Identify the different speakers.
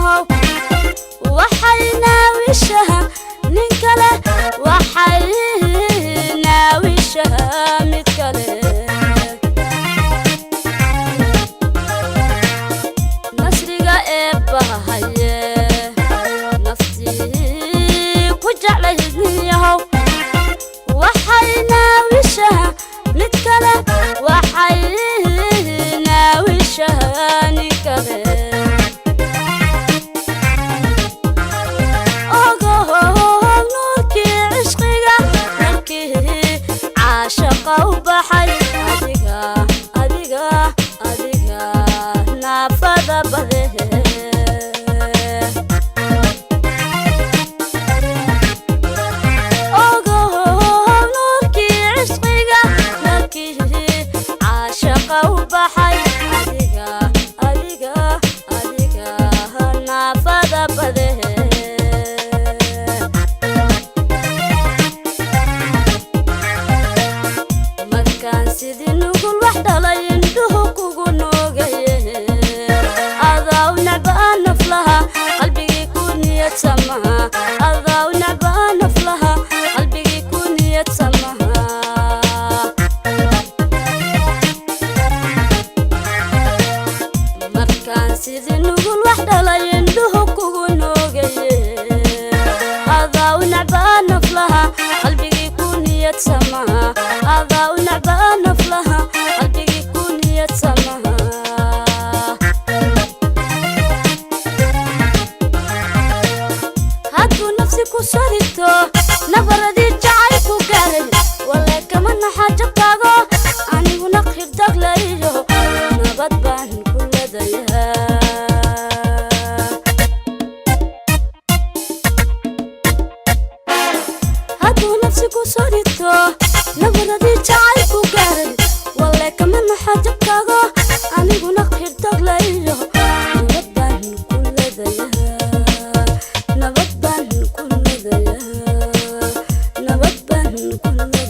Speaker 1: yahow waxayna wishaha nin kale waxayna wishaha mid kale nasriga ee bahaye naftii ku jeclayd yahow waxayna wishaha mid kale waxayna wishaha nin kale وبحي أديقا نافذ بذه نوركي عشقيقا نركي عاشقا وبحي أديقا نافذ بذه sidii nugul wax dhalay indhuhu kugu noogaye adaa u nacbaa naflaha qalbigii ku niyad samaha adaa u nacbaa naflaha qalbigii ku niyad samaha markaan sidii nugul wax dhalay indhuhu kugu noogaye adaa u nacbaa naflaha qalbigii ku niyad samaha adaa u nacbaa naflaha qalbigii ku niyad samaha hadduu nafsi ku sarito nabaradii jacay ku gaaray walee kama naxa jabkaago aniguna khirdaglayo nabad baan ku leedayaa hadduu nafsi ku sarito nabaradii jacay ku gaaray walee kama naxa jabkaago aniguna khirdaglayo nabad baan ku leedayaa nabad baan ku leedayaa nabad baan ku leedayaa